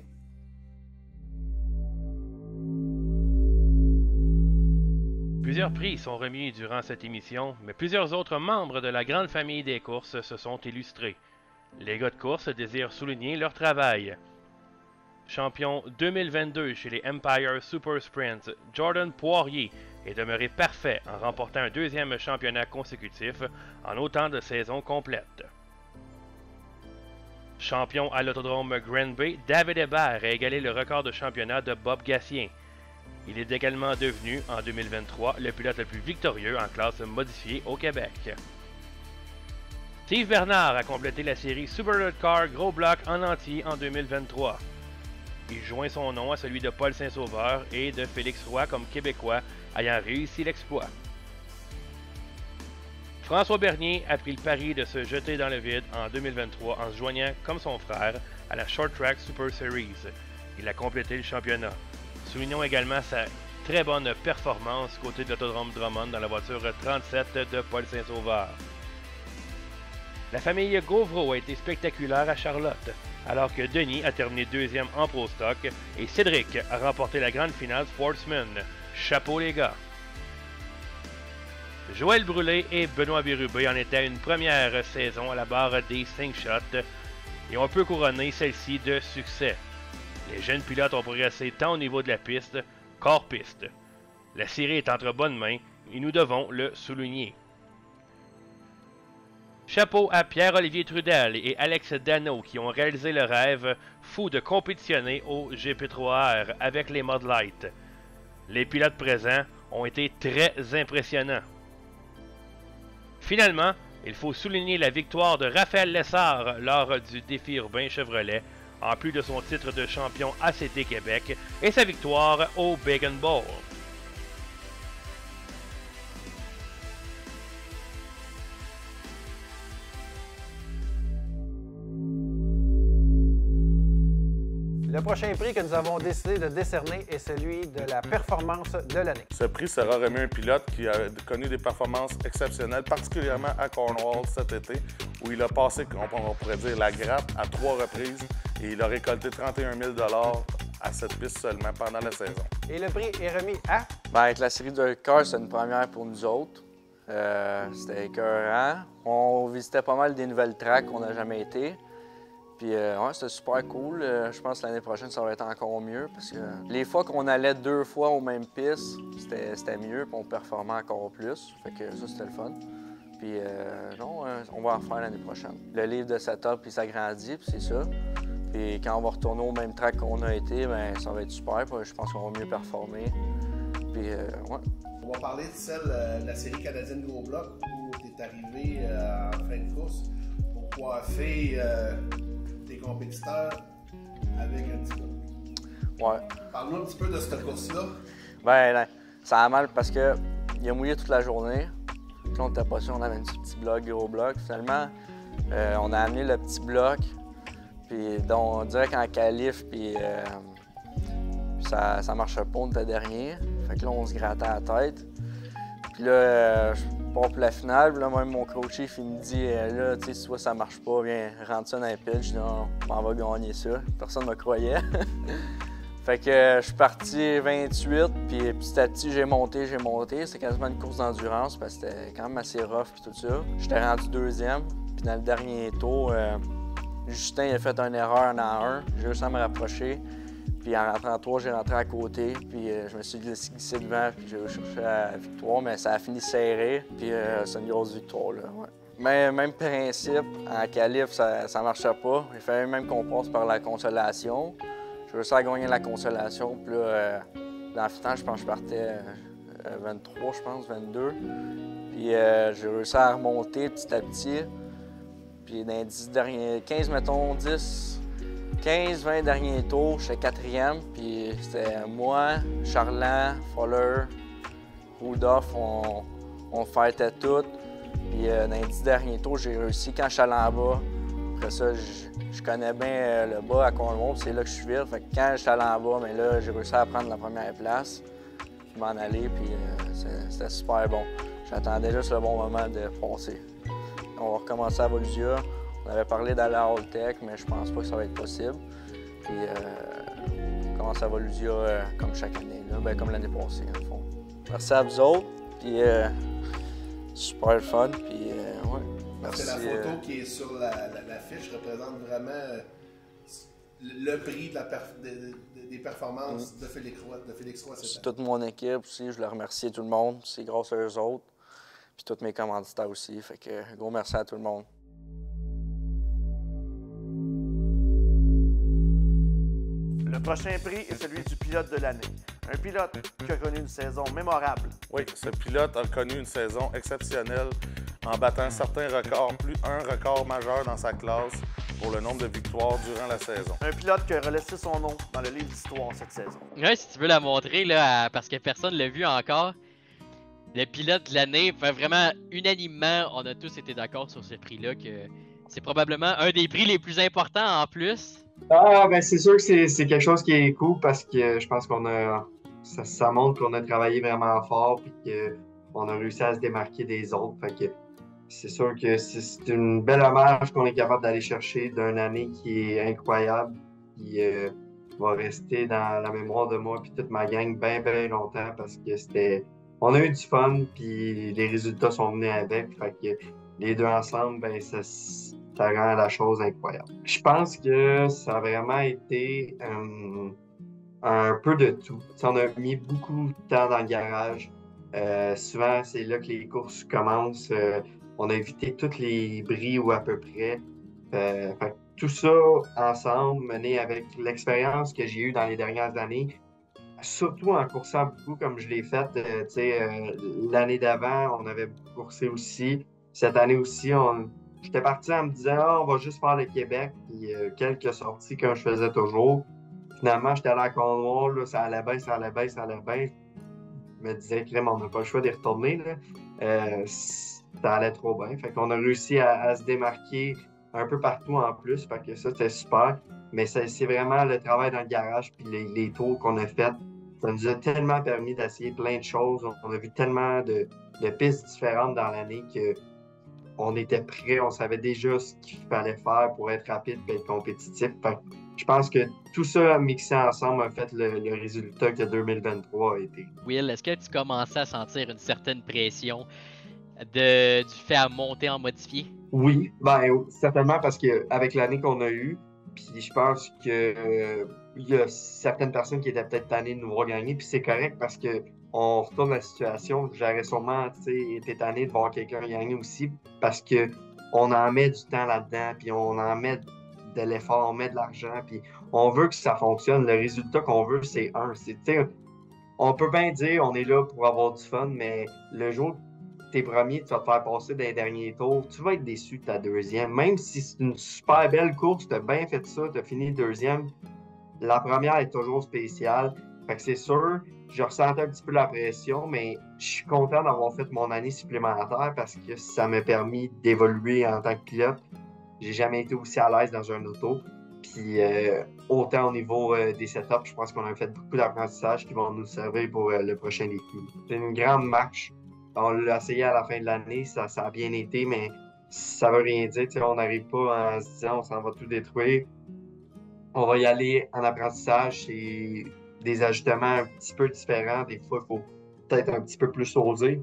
Plusieurs prix sont remis durant cette émission, mais plusieurs autres membres de la grande famille des courses se sont illustrés. Les gars de course désirent souligner leur travail. Champion 2022 chez les Empire Super Sprint, Jordan Poirier est demeuré parfait en remportant un deuxième championnat consécutif en autant de saisons complètes. Champion à l'autodrome Granby, David Hébert a égalé le record de championnat de Bob Gassien. Il est également devenu, en 2023, le pilote le plus victorieux en classe modifiée au Québec. Steve Bernard a complété la série Super Road Car Gros Bloc en entier en 2023. Il joint son nom à celui de Paul Saint-Sauveur et de Félix Roy comme Québécois ayant réussi l'exploit. François Bernier a pris le pari de se jeter dans le vide en 2023 en se joignant, comme son frère, à la Short Track Super Series. Il a complété le championnat. Soulignons également sa très bonne performance côté de l'Autodrome Drummond dans la voiture 37 de Paul Saint-Sauveur. La famille Gauvreau a été spectaculaire à Charlotte, alors que Denis a terminé deuxième en Pro Stock et Cédric a remporté la grande finale Sportsman. Chapeau les gars! Joël Brûlé et Benoît Bérubé en étaient à une première saison à la barre des 5 shots et ont un peu couronné celle-ci de succès. Les jeunes pilotes ont progressé tant au niveau de la piste qu'hors piste. La série est entre bonnes mains et nous devons le souligner. Chapeau à Pierre-Olivier Trudel et Alex Dano qui ont réalisé le rêve fou de compétitionner au GP3R avec les Mud Light. Les pilotes présents ont été très impressionnants. Finalement, il faut souligner la victoire de Raphaël Lessard lors du défi urbain Chevrolet, en plus de son titre de champion ACT Québec et sa victoire au Bacon Bowl. Le prochain prix que nous avons décidé de décerner est celui de la performance de l'année. Ce prix sera remis à un pilote qui a connu des performances exceptionnelles, particulièrement à Cornwall cet été, où il a passé, on pourrait dire, la grappe à 3 reprises et il a récolté 31 000 $ à cette piste seulement pendant la saison. Et le prix est remis à? Bien, avec la série de cars, c'est une première pour nous autres. C'était écœurant. On visitait pas mal des nouvelles tracks qu'on n'a jamais été. Puis, ouais, c'était super cool. Je pense que l'année prochaine, ça va être encore mieux parce que les fois qu'on allait 2 fois aux mêmes pistes, c'était mieux, puis on performait encore plus. Fait que ça, c'était le fun. Puis, non, on va en refaire l'année prochaine. Le livre de setup, il s'agrandit, puis c'est ça. Puis, quand on va retourner au même track qu'on a été, bien, ça va être super. Puis, je pense qu'on va mieux performer. Puis, ouais. On va parler de celle de la série canadienne Gros Bloc où tu es arrivé en fin de course pour coiffer tes compétiteurs avec un petit bloc. Ouais. Parle-nous un petit peu de cette course-là. Ben, ça a mal parce que il a mouillé toute la journée. Puis là, on n'était pas sûr, on avait un petit bloc, gros bloc. Finalement, on a amené le petit bloc. Puis donc, on dirait qu'en qualif, puis ça marchait pas, on était dernier. Fait que là, on se grattait la tête. Puis là, je pars pour la finale. Puis là, même mon coach chief, il me dit, là, tu sais, si tu vois ça marche pas, viens, rentre ça dans les pitch. Je dis, non, on va gagner ça. Personne ne me croyait. Fait que je suis parti 28, puis petit à petit, j'ai monté. C'était quasiment une course d'endurance, parce que c'était quand même assez rough puis tout ça. J'étais rendu deuxième, puis dans le dernier tour, Justin il a fait une erreur en A1. J'ai réussi à me rapprocher, puis en rentrant en 3, j'ai rentré à côté, puis je me suis glissé devant, puis j'ai cherché la victoire, mais ça a fini serré, puis c'est une grosse victoire, là, ouais. Mais même principe, en qualif, ça marchait pas. Il fallait même qu'on passe par la consolation. J'ai réussi à gagner la consolation, puis là, dans le final, je pense que je partais 23, je pense, 22. Puis j'ai réussi à remonter petit à petit. Puis dans les 10 derniers, 15, mettons, 10, 15, 20 derniers tours, j'étais 4e. Puis c'était moi, Charland, Fuller, Rudolph, on fightait tout. Puis dans les 10 derniers tours, j'ai réussi quand je suis allé en bas. Après ça, je connais bien le bas à Cornwall, c'est là que je suis vite. Fait que quand je suis allé en bas, mais là, j'ai réussi à prendre la première place, m'en aller, puis c'était super bon. J'attendais juste le bon moment de foncer. On va recommencer à Volusia. On avait parlé d'aller à Alltech, mais je pense pas que ça va être possible. Puis on commence à Volusia comme chaque année, là. Ben, comme l'année passée, en fond. Merci à vous autres, puis super fun, puis ouais. Parce que la photo qui est sur l'affiche représente vraiment le prix des performances de Félix Roy cette année. C'est toute mon équipe aussi, je voulais remercier tout le monde. C'est grâce à eux autres. Puis tous mes commanditaires aussi. Fait que gros merci à tout le monde. Le prochain prix est celui du pilote de l'année. Un pilote qui a connu une saison mémorable. Oui, ce pilote a connu une saison exceptionnelle en battant certains records, un record majeur dans sa classe. pour le nombre de victoires durant la saison. Un pilote qui a relaissé son nom dans le livre d'histoire cette saison. Ouais, si tu veux la montrer, là, parce que personne ne l'a vu encore, le pilote de l'année, vraiment unanimement, on a tous été d'accord sur ce prix-là, que c'est probablement un des prix les plus importants en plus. Ah, ben c'est sûr que c'est quelque chose qui est cool parce que je pense qu'on a. Ça montre qu'on a travaillé vraiment fort et qu'on a réussi à se démarquer des autres. Fait que c'est sûr que c'est une belle hommage qu'on est capable d'aller chercher d'une année qui est incroyable, qui va rester dans la mémoire de moi et toute ma gang bien longtemps parce que c'était. On a eu du fun puis les résultats sont venus avec. Fait que les deux ensemble, ben ça rend la chose incroyable. Je pense que ça a vraiment été un peu de tout. T'sais, on a mis beaucoup de temps dans le garage. Souvent, c'est là que les courses commencent. On a évité toutes les bris ou à peu près. Fait que tout ça ensemble, mené avec l'expérience que j'ai eue dans les dernières années, surtout en coursant beaucoup comme je l'ai fait. L'année d'avant, on avait coursé aussi. Cette année aussi, j'étais parti en me disant on va juste faire le Québec, puis quelques sorties comme je faisais toujours. Finalement, j'étais allé à Cornwall, là, ça allait bien. Je me disais, crème, on n'a pas le choix d'y retourner. Là. Ça allait trop bien. Fait qu'on a réussi à se démarquer un peu partout en plus. Fait que ça, c'était super. Mais c'est vraiment le travail dans le garage puis les tours qu'on a fait. Ça nous a tellement permis d'essayer plein de choses. On a vu tellement de pistes différentes dans l'année qu'on était prêts. On savait déjà ce qu'il fallait faire pour être rapide et être compétitif. Fait que je pense que tout ça mixé ensemble a fait le résultat que 2023 a été. Will, est-ce que tu commençais à sentir une certaine pression du fait à monter en modifié? Oui, certainement parce qu'avec l'année qu'on a eue, puis je pense que il y a certaines personnes qui étaient peut-être tannées de nous voir gagner, puis c'est correct parce que on retourne la situation. J'aurais sûrement été tanné de voir quelqu'un gagner aussi parce que on en met du temps là-dedans, puis on en met de l'effort, on met de l'argent, puis on veut que ça fonctionne. Le résultat qu'on veut, c'est on peut bien dire on est là pour avoir du fun, mais le jour que t'es premier, tu vas te faire passer dans les derniers tours, tu vas être déçu de ta deuxième. Même si c'est une super belle course, tu as bien fait ça, tu as fini deuxième, la première est toujours spéciale. Fait que c'est sûr, je ressentais un petit peu la pression, mais je suis content d'avoir fait mon année supplémentaire parce que ça m'a permis d'évoluer en tant que pilote. J'ai jamais été aussi à l'aise dans un auto. Puis autant au niveau des setups, je pense qu'on a fait beaucoup d'apprentissages qui vont nous servir pour le prochain défi. C'est une grande marche. On l'a essayé à la fin de l'année, ça a bien été, mais ça veut rien dire. On n'arrive pas en se disant on s'en va tout détruire. On va y aller en apprentissage. C'est des ajustements un petit peu différents. Des fois, il faut peut-être un petit peu plus oser.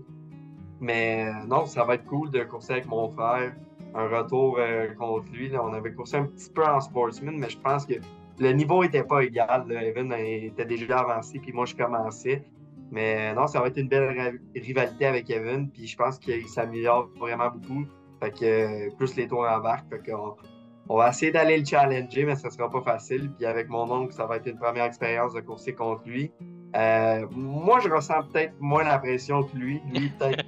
Mais non, ça va être cool de courser avec mon frère. Un retour contre lui. Là, on avait coursé un petit peu en sportsman, mais je pense que le niveau n'était pas égal. Là. Evan était déjà avancé, puis moi, je commençais. Mais non, ça va être une belle rivalité avec Evan, puis je pense qu'il s'améliore vraiment beaucoup. Fait que plus les tours embarquent. Fait qu'on on va essayer d'aller le challenger, mais ça sera pas facile. Puis avec mon oncle, ça va être une première expérience de courser contre lui. Moi, je ressens peut-être moins la pression que lui. Lui, peut-être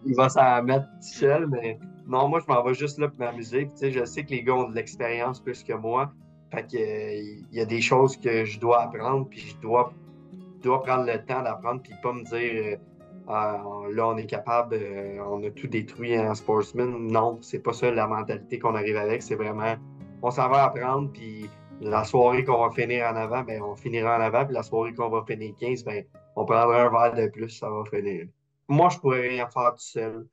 qu'il va s'en mettre tout seul, mais non, moi, je m'en vais juste là pour m'amuser. Puis, je sais que les gars ont de l'expérience plus que moi. Fait que il y a des choses que je dois apprendre, puis je dois prendre le temps d'apprendre, puis pas me dire là, on est capable, on a tout détruit en sportsman. Non, c'est pas ça la mentalité qu'on arrive avec. C'est vraiment, on s'en va apprendre, puis la soirée qu'on va finir en avant, ben on finira en avant, puis la soirée qu'on va finir 15, ben on prendra un verre de plus, ça va finir. Moi, je pourrais rien faire tout seul.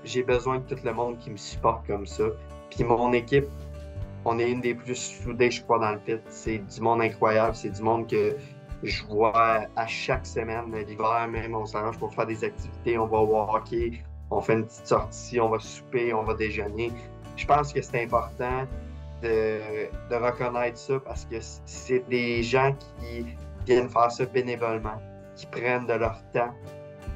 J'ai besoin de tout le monde qui me supporte comme ça. Puis mon équipe, on est une des plus soudées, je crois, dans le pit. C'est du monde incroyable, c'est du monde que je vois à chaque semaine. L'hiver même, on s'arrange pour faire des activités, on va au hockey, on fait une petite sortie, on va souper, on va déjeuner. Je pense que c'est important de reconnaître ça parce que c'est des gens qui viennent faire ça bénévolement, qui prennent de leur temps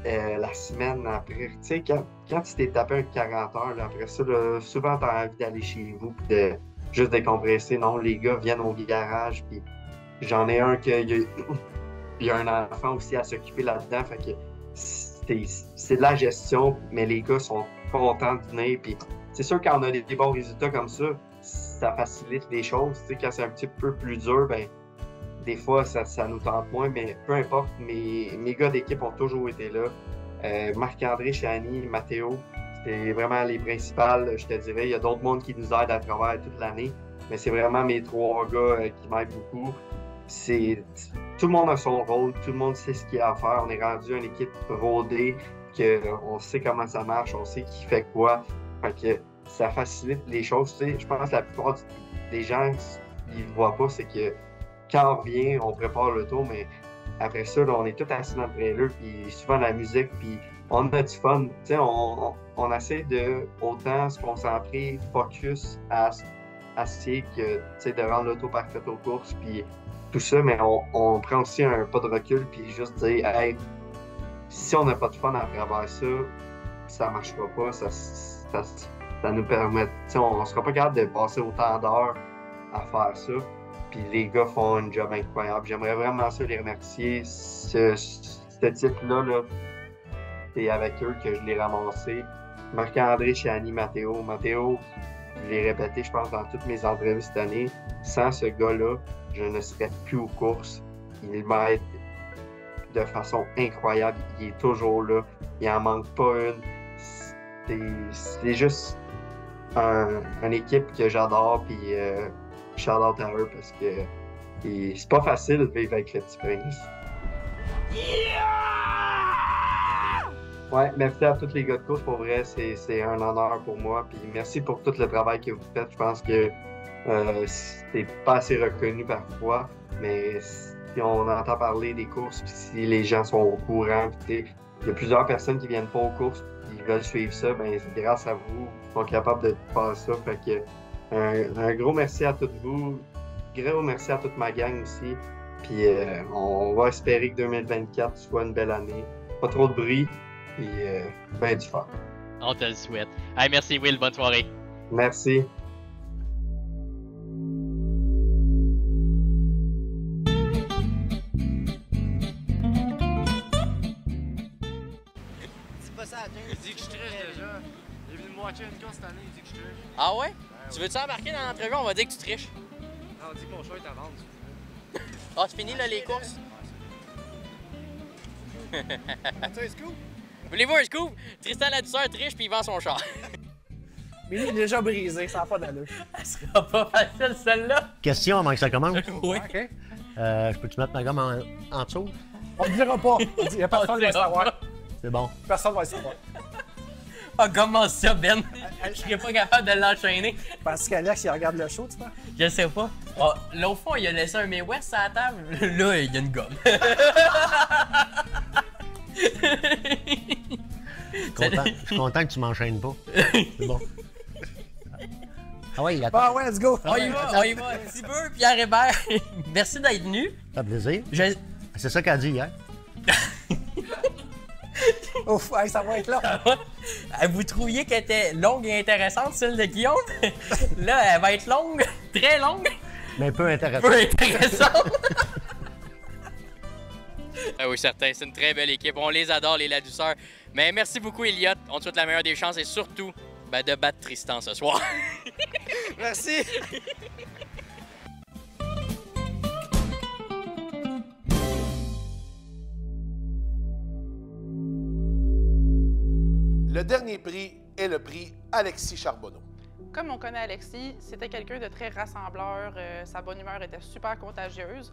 la semaine après. Tu sais, quand tu t'es tapé un 40 heures, là, après ça, là, souvent tu as envie d'aller chez vous et de juste décompresser. Non, les gars viennent au garage, puis j'en ai un il y a un enfant aussi à s'occuper là-dedans. Fait que c'est de la gestion, mais les gars sont content de venir. Puis c'est sûr, quand on a des bons résultats comme ça facilite les choses. Tu sais, quand c'est un petit peu plus dur, ben des fois, ça nous tente moins, mais peu importe, mes gars d'équipe ont toujours été là. Marc-André, Chani, Mathéo, c'est vraiment les principales, je te dirais. Il y a d'autres mondes qui nous aident à travers toute l'année, mais c'est vraiment mes 3 gars qui m'aident beaucoup. Tout le monde a son rôle, tout le monde sait ce qu'il y a à faire. On est rendu une équipe rodée, on sait comment ça marche, on sait qui fait quoi. Fait que ça facilite les choses. Tu sais, je pense que la plupart des gens, ils ne voient pas, c'est que quand on revient, on prépare le tour, mais après ça, là, on est tous assis dans le trailer, puis souvent la musique, puis on a du fun. Tu sais, on essaie de autant se concentrer, focus à essayer que, tu sais, de rendre l'auto parfaite aux courses, puis tout ça, mais on prend aussi un pas de recul, puis juste dire, hey, si on n'a pas de fun à travers ça, ça ne marchera pas, ça nous permet, tu sais, on ne sera pas capable de passer autant d'heures à faire ça. Puis les gars font un job incroyable. J'aimerais vraiment ça les remercier. Ce type-là, c'est avec eux que je l'ai ramassé. Marc-André, Chani, Mathéo. Mathéo, je l'ai répété, je pense, dans toutes mes entrevues cette année. Sans ce gars-là, je ne serais plus aux courses. Il m'aide de façon incroyable. Il est toujours là. Il n'en manque pas une. C'est juste une équipe que j'adore. Puis shout-out à eux parce que c'est pas facile de vivre avec le Petit Prince. Ouais, merci à tous les gars de course. Pour vrai, c'est un honneur pour moi. Puis merci pour tout le travail que vous faites. Je pense que c'est pas assez reconnu parfois, mais si on entend parler des courses, puis si les gens sont au courant, il y a plusieurs personnes qui viennent pas aux courses, qui veulent suivre ça, ben c'est grâce à vous qu'ils sont capables de faire ça. Fait que un gros merci à toutes vous, gros merci à toute ma gang aussi. Puis on va espérer que 2024 soit une belle année. Pas trop de bruit, puis ben du fun. On te le souhaite. Hey, merci Will, bonne soirée. Merci. Il dit que je triche déjà. Il est venu me watcher une course cette année, il dit que je triche. Ah ouais? Tu veux-tu embarquer dans l'entrevue? On va dire que tu triches. Non, on dit que mon choix est à vendre. Ah, c'est fini là, les courses? As-tu un scoop? Voulez-vous un scoop? Tristan Ladouceur triche puis il vend son char. Mais il est déjà brisé, ça n'a pas d'allure. Elle sera pas facile celle-là. Question avant que ça commence. Oui. OK. Je peux-tu mettre ma gomme en dessous? On ne dira pas. Il n'y a personne qui va le savoir. C'est bon. Personne ne va le savoir. Ah, comment ça, Ben? Je serais pas capable de l'enchaîner. Parce qu'Alex, il regarde le show, tu vois? Je sais pas. Ah, là, au fond, il a laissé un May West à la table. Là, il y a une gomme. Je suis content que tu m'enchaînes pas. C'est bon. Ah ouais, il attend. Ah ouais, let's go. On y va. Petit peu, Pierre Hébert. Merci d'être venu. Ça fait plaisir. C'est ça qu'elle a dit hier. Ouf, hey, ça va être long. Vous trouviez qu'elle était longue et intéressante, celle de Guillaume? Là, elle va être longue, très longue. Mais peu intéressante. Peu intéressante. Ah oui, certain. C'est une très belle équipe. On les adore, les Ladouceurs. Mais merci beaucoup, Elliot. On te souhaite la meilleure des chances et surtout de battre Tristan ce soir. Merci. Le dernier prix est le prix Alexis Charbonneau. Comme on connaît Alexis, c'était quelqu'un de très rassembleur. Sa bonne humeur était super contagieuse.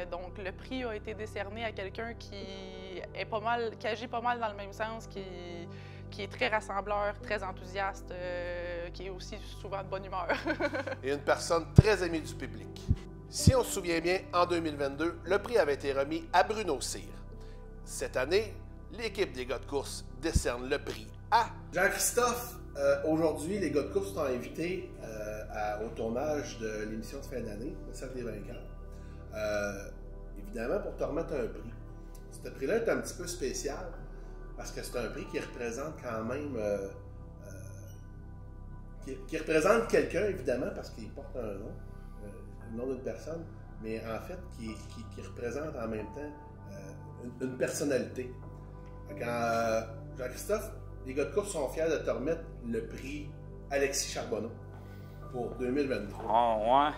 Donc, le prix a été décerné à quelqu'un qui agit pas mal dans le même sens, qui est très rassembleur, très enthousiaste, qui est aussi souvent de bonne humeur. Et une personne très aimée du public. Si on se souvient bien, en 2022, le prix avait été remis à Bruno Cyr. Cette année, l'équipe des gars de course décerne le prix à Jean-Christophe. Aujourd'hui, les gars de course sont invités au tournage de l'émission de fin d'année, le Cercle des vainqueurs. Évidemment, pour te remettre un prix. Ce prix-là est un petit peu spécial parce que c'est un prix qui représente quand même... qui représente quelqu'un, évidemment, parce qu'il porte un nom, le nom d'une personne, mais en fait, qui représente en même temps une personnalité. Quand Jean-Christophe, les gars de course sont fiers de te remettre le prix Alexis Charbonneau pour 2023. Oh, ouais.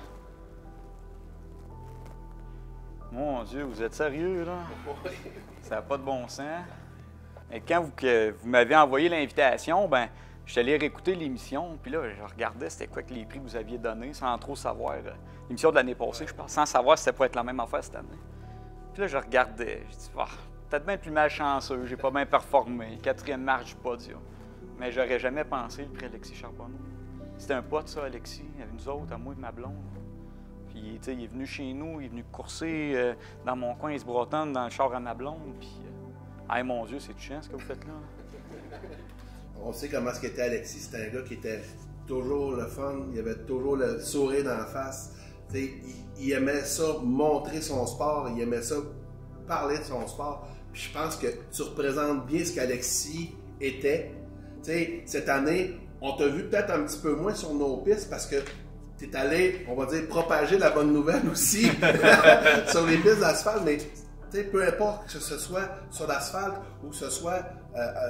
Mon Dieu, vous êtes sérieux, là? Ça n'a pas de bon sens. Et quand vous m'avez envoyé l'invitation, ben, je suis allé réécouter l'émission, puis là, je regardais c'était quoi que les prix que vous aviez donnés, sans trop savoir. L'émission de l'année passée, je pense, sans savoir si ça pourrait être la même affaire cette année. Puis là, je regardais, je dis, peut-être bien plus malchanceux, j'ai pas bien performé, 4e marche du podium. Mais j'aurais jamais pensé le prix Alexis Charbonneau. C'était un pote, ça, Alexis, avec nous autres, à moi et ma blonde. Puis, tu sais, il est venu chez nous, il est venu courser dans mon coin, il se bretonne dans le char à ma blonde, puis... Hey, mon Dieu, c'est touchant, ce que vous faites là. On sait comment ce qu'était Alexis. C'était un gars qui était toujours le fun. Il avait toujours le sourire dans la face. Il aimait ça, montrer son sport. Il aimait ça, parler de son sport. Puis je pense que tu représentes bien ce qu'Alexis était. T'sais, cette année, on t'a vu peut-être un petit peu moins sur nos pistes parce que tu es allé, on va dire, propager la bonne nouvelle aussi sur les pistes d'asphalte. Mais peu importe que ce soit sur l'asphalte ou que ce soit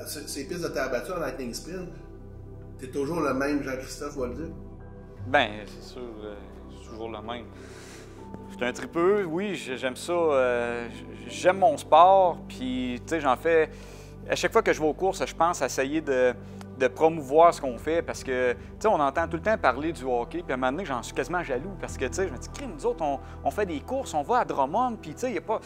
ces pistes de terre battue en Lightning Sprint, tu es toujours le même Jean-Christophe Bolduc? Bien, c'est sûr, c'est toujours le même. Je suis un tripeux, oui, j'aime ça. J'aime mon sport, puis tu sais, j'en fais... À chaque fois que je vais aux courses, je pense à essayer de promouvoir ce qu'on fait parce que, tu sais, on entend tout le temps parler du hockey, puis à un moment donné, j'en suis quasiment jaloux parce que, tu sais, je me dis, crime, nous autres, on fait des courses, on va à Drummond, puis, tu sais, il n'y a pas...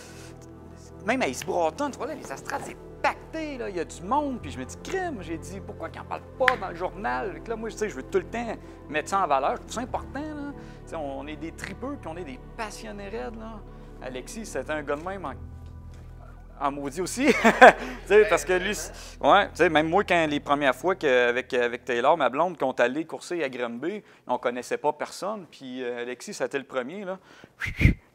Même à East Broughton, tu vois, là, les astrades, c'est pacté, là, il y a du monde, puis je me dis, crime, j'ai dit, pourquoi qu'ils n'en parlent pas dans le journal? Là, moi, tu sais, je veux tout le temps mettre ça en valeur, je trouve ça important, là. Tu sais, on est des tripeux, puis on est des passionnés raides, là. Alexis, c'était un gars de même en maudit aussi, parce que lui, ouais, même moi, quand les premières fois avec Taylor, ma blonde, qu'on est allé courser à Granby, on connaissait pas personne, puis Alexis, c'était le premier, là.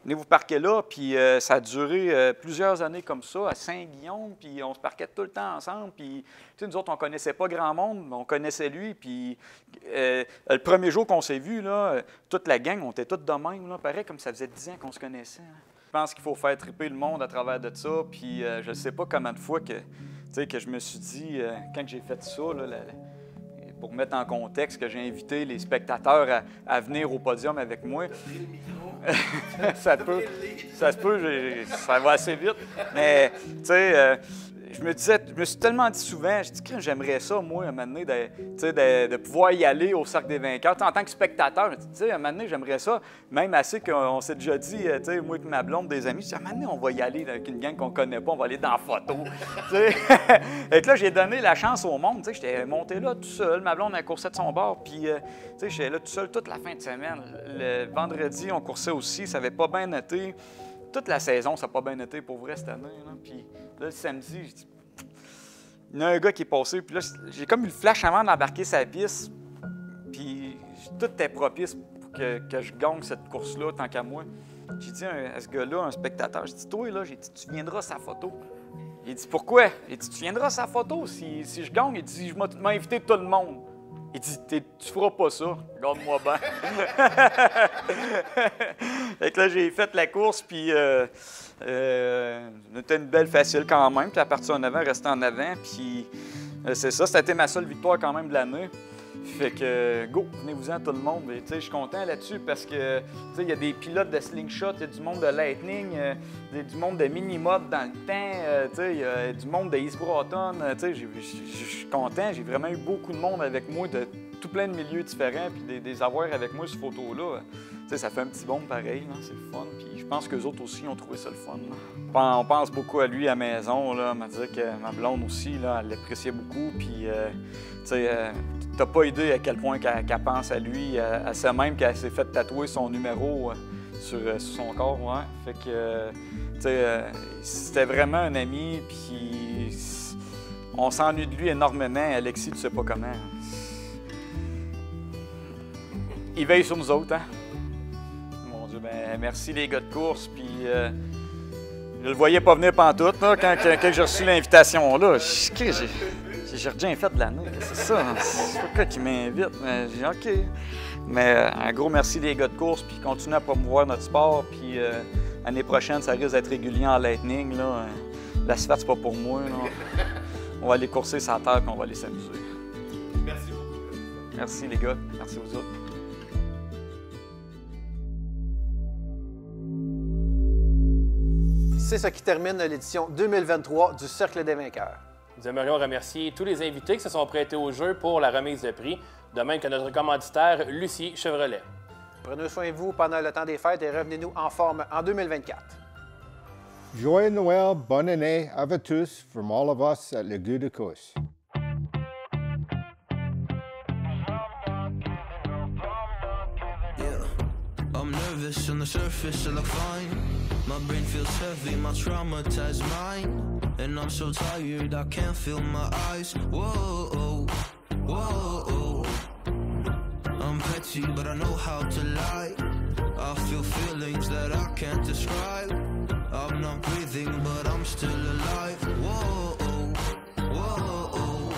Venez vous parquer là, puis ça a duré plusieurs années comme ça, à Saint-Guillaume, puis on se parquait tout le temps ensemble, puis nous autres, on connaissait pas grand monde, mais on connaissait lui, puis le premier jour qu'on s'est vus, là, toute la gang, on était tous de même, là, pareil, comme ça faisait 10 ans qu'on se connaissait. Hein. Je pense qu'il faut faire triper le monde à travers de ça, puis je ne sais pas combien de fois que je me suis dit, quand j'ai fait ça, là, pour mettre en contexte, que j'ai invité les spectateurs à venir au podium avec moi. Ça se peut, ça va assez vite. Mais, tu sais, je me suis tellement dit souvent, je dis que j'aimerais ça, moi, à un moment donné, de pouvoir y aller au Cercle des vainqueurs. T'sais, en tant que spectateur, tu sais, à un moment donné, j'aimerais ça, même assez qu'on s'est déjà dit, tu sais, moi et ma blonde, des amis, à un moment donné, on va y aller avec une gang qu'on connaît pas, on va aller dans la photo. Et là, j'ai donné la chance au monde. Tu sais, j'étais monté là tout seul, ma blonde a coursé de son bord, puis, tu sais, j'étais là tout seul toute la fin de semaine. Le vendredi, on coursait aussi, ça n'avait pas bien été. Toute la saison, ça n'a pas bien été pour vrai cette année. Là. Puis là, le samedi, je dis, il y a un gars qui est passé, puis là, j'ai comme eu le flash avant d'embarquer sa piste, puis tout était propice pour que je gagne cette course-là, tant qu'à moi. J'ai dit à ce gars-là, un spectateur, j'ai dit, toi, là, j'ai dit, tu viendras à sa photo. Il dit, pourquoi? Il dit, tu viendras à sa photo si je gagne. Il dit, je m'ai invité tout le monde. Il dit, tu feras pas ça, regarde-moi bien. Fait que là, j'ai fait la course, puis c'était une belle facile quand même. Puis la partie en avant restait en avant, puis c'est ça, c'était ma seule victoire quand même de l'année. Fait que, go, venez-vous-en tout le monde. Et, je suis content là-dessus parce que il y a des pilotes de slingshot, il y a du monde de Lightning, du monde de mini-mod dans le temps, il y a du monde de East Broughton. Je suis content, j'ai vraiment eu beaucoup de monde avec moi de tout plein de milieux différents, puis des avoirs avec moi sur photo-là. Ça fait un petit bond pareil, c'est le fun. Puis je pense qu'eux autres aussi ont trouvé ça le fun. Là. On pense beaucoup à lui à la maison, là, m'a dit que ma blonde aussi, là, elle l'appréciait beaucoup. Puis, t'as pas idée à quel point qu'elle pense à lui, à ça même qu'elle s'est fait tatouer son numéro sur son corps. Ouais. Fait que, c'était vraiment un ami, puis on s'ennuie de lui énormément. Alexis, tu sais pas comment. Il veille sur nous autres, hein? Mon Dieu, ben merci les gars de course, puis je le voyais pas venir pantoute, là, quand j'ai reçu l'invitation, là. J'ai rien fait de l'année, c'est ça. C'est pas quoi qui m'invite, mais j'ai dit OK. Mais un gros merci les gars de course, puis continuez à promouvoir notre sport, puis l'année prochaine, ça risque d'être régulier en Lightning, là. L'asphalte, c'est pas pour moi, là. on va aller courser sur la terre et on va aller s'amuser. Merci beaucoup. Merci les gars. Merci vous autres. C'est ce qui termine l'édition 2023 du Cercle des vainqueurs. Nous aimerions remercier tous les invités qui se sont prêtés au jeu pour la remise de prix, de même que notre commanditaire Lucier Chevrolet. Prenez soin de vous pendant le temps des fêtes et revenez-nous en forme en 2024. Joyeux Noël, bonne année à vous tous from all of us at Le Goût de Course. I'm nervous on the surface, I look fine. My brain feels heavy, my traumatized mind. And I'm so tired, I can't feel my eyes. Whoa, whoa. I'm petty, but I know how to lie. I feel feelings that I can't describe. I'm not breathing, but I'm still alive. Whoa, whoa.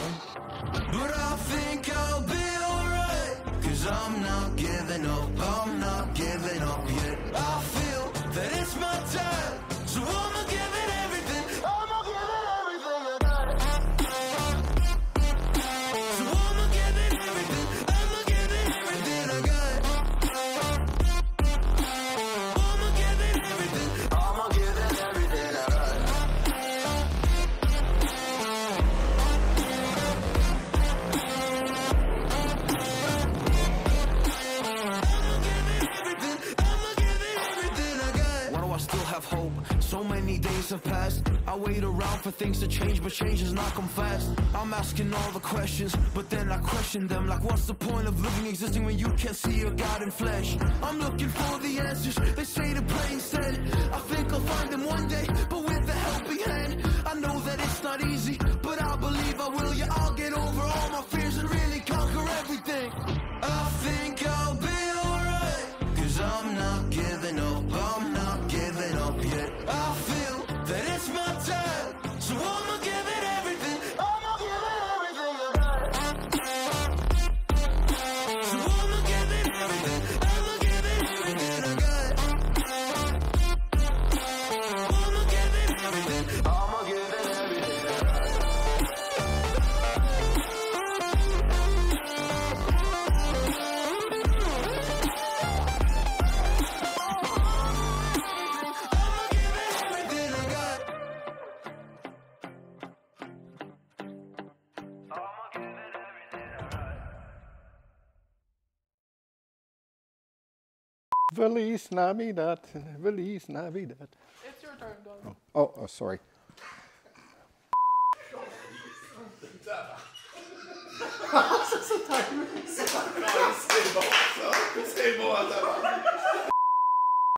But I think I'll be alright, 'cause I'm not giving up, I'm not giving up yet. I feel that it's my time, so I'ma give it everything. I'ma give it everything I got. So I'ma give it everything. I'ma give it everything I got. I'ma give it everything. I'ma give it everything I got. Why do I still have hope? So many days have passed. I wait around for things to change, but change has not come fast. I'm asking all the questions, but then I question them. Like, what's the point of living, existing when you can't see your God in flesh? I'm looking for the answers, they say to pray instead. I think I'll find them one day, but with a helping hand. I know that it's not easy, but I believe I will. Yeah, I'll get over all my fears and really conquer everything. I think I'll be alright, 'cause I'm not giving up, I'm not giving up yet. I feel that it's my time, so I'ma give it everything. I'ma give it everything I got. So I'ma give it everything. I'ma give it everything I got. I'ma give it everything. I'ma give it everything I got. Feliz Navidad, Feliz Navidad. It's your turn, Doug. Oh, sorry. C'est bon, ça. C'est bon, attends.